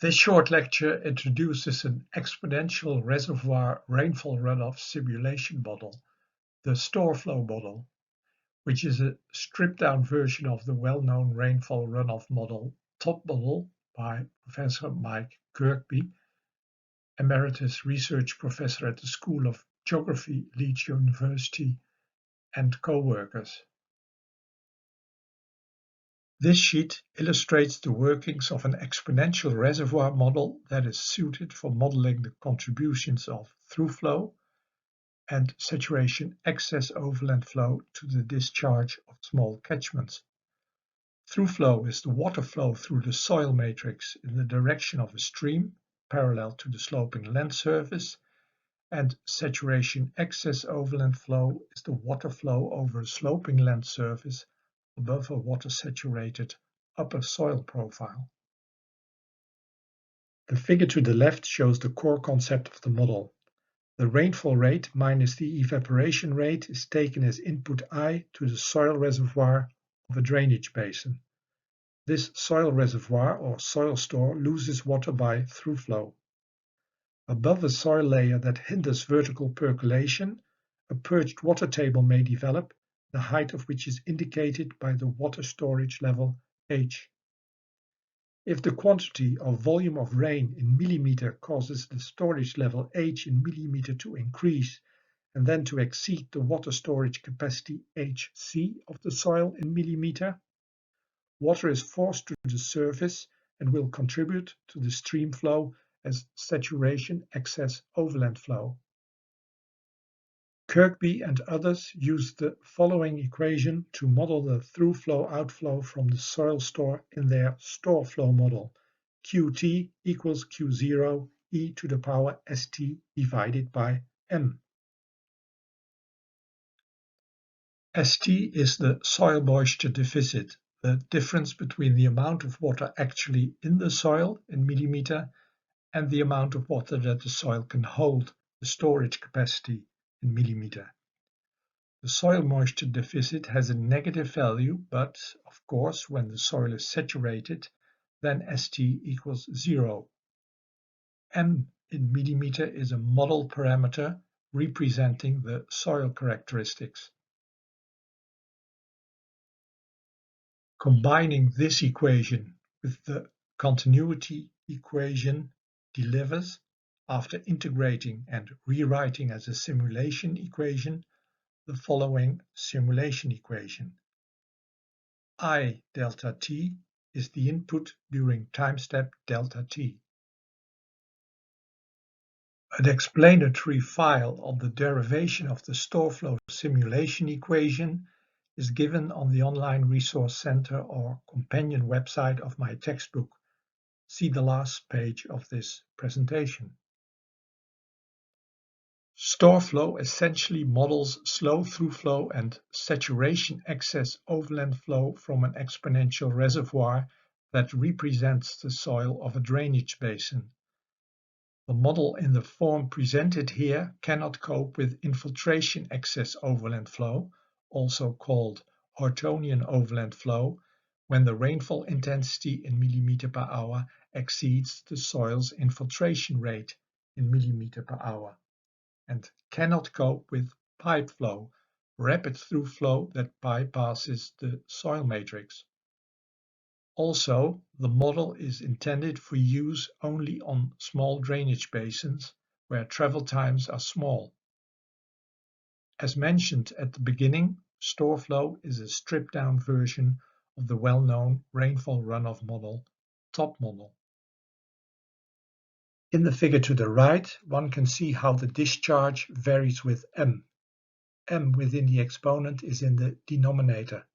This short lecture introduces an exponential reservoir rainfall runoff simulation model, the StoreFlow model, which is a stripped-down version of the well-known rainfall runoff model, TOP model, by Professor Mike Kirkby, Emeritus Research Professor at the School of Geography, Leeds University, and co-workers. This sheet illustrates the workings of an exponential reservoir model that is suited for modeling the contributions of through-flow and saturation excess overland flow to the discharge of small catchments. Through-flow is the water flow through the soil matrix in the direction of a stream, parallel to the sloping land surface, and saturation excess overland flow is the water flow over a sloping land surface above a water-saturated upper soil profile. The figure to the left shows the core concept of the model. The rainfall rate minus the evaporation rate is taken as input I to the soil reservoir of a drainage basin. This soil reservoir or soil store loses water by through-flow. Above a soil layer that hinders vertical percolation, a purged water table may develop, the height of which is indicated by the water storage level H. If the quantity or volume of rain in millimeter causes the storage level H in millimeter to increase and then to exceed the water storage capacity Hc of the soil in millimeter, water is forced to the surface and will contribute to the stream flow as saturation excess overland flow. Kirkby and others used the following equation to model the through-flow outflow from the soil store in their StoreFlow model. Qt equals Q0 e to the power st divided by m. St is the soil moisture deficit, the difference between the amount of water actually in the soil in millimeter and the amount of water that the soil can hold, the storage capacity in millimeter. The soil moisture deficit has a negative value, but, of course, when the soil is saturated, then St equals 0. M in millimeter is a model parameter representing the soil characteristics. Combining this equation with the continuity equation delivers, after integrating and rewriting as a simulation equation, the following simulation equation. I delta t is the input during time step delta t. An explanatory file on the derivation of the StoreFlow simulation equation is given on the online resource center or companion website of my textbook. See the last page of this presentation. StoreFlow essentially models slow through-flow and saturation excess overland flow from an exponential reservoir that represents the soil of a drainage basin. The model in the form presented here cannot cope with infiltration excess overland flow, also called Hortonian overland flow, when the rainfall intensity in millimeter per hour exceeds the soil's infiltration rate in millimeter per hour, and cannot cope with pipe flow, rapid through flow that bypasses the soil matrix. Also, the model is intended for use only on small drainage basins where travel times are small. As mentioned at the beginning, StoreFlow is a stripped-down version of the well-known rainfall runoff model, TOP model. In the figure to the right, one can see how the discharge varies with m. M within the exponent is in the denominator.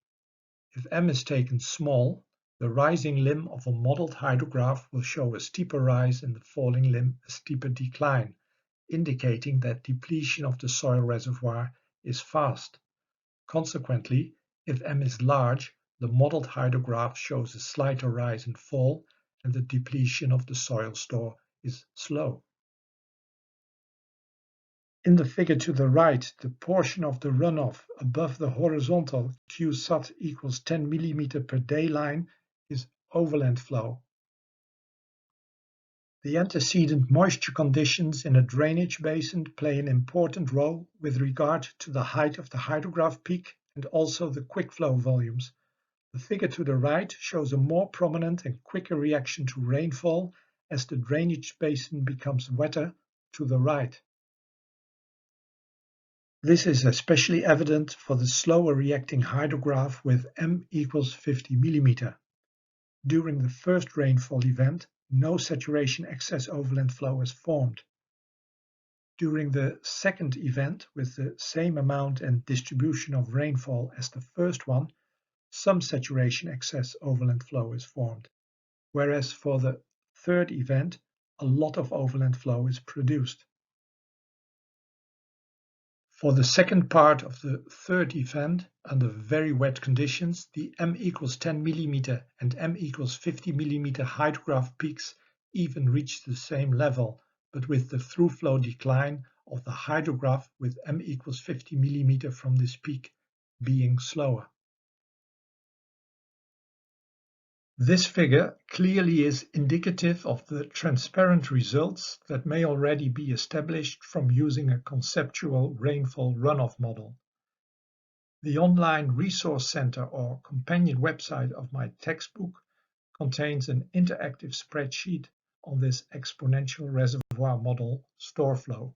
If m is taken small, the rising limb of a modeled hydrograph will show a steeper rise and the falling limb a steeper decline, indicating that depletion of the soil reservoir is fast. Consequently, if m is large, the modeled hydrograph shows a slighter rise and fall, and the depletion of the soil store is slow. In the figure to the right, the portion of the runoff above the horizontal Qsat equals 10 mm per day line is overland flow. The antecedent moisture conditions in a drainage basin play an important role with regard to the height of the hydrograph peak and also the quick flow volumes. The figure to the right shows a more prominent and quicker reaction to rainfall as the drainage basin becomes wetter to the right. This is especially evident for the slower reacting hydrograph with m equals 50 mm. During the first rainfall event, no saturation excess overland flow is formed. During the second event, with the same amount and distribution of rainfall as the first one, some saturation excess overland flow is formed, whereas for the third event, a lot of overland flow is produced. For the second part of the third event, under very wet conditions, the m equals 10 mm and m equals 50 mm hydrograph peaks even reach the same level, but with the through-flow decline of the hydrograph with m equals 50 mm from this peak being slower. This figure clearly is indicative of the transparent results that may already be established from using a conceptual rainfall runoff model. The online resource center or companion website of my textbook contains an interactive spreadsheet on this exponential reservoir model StoreFlow.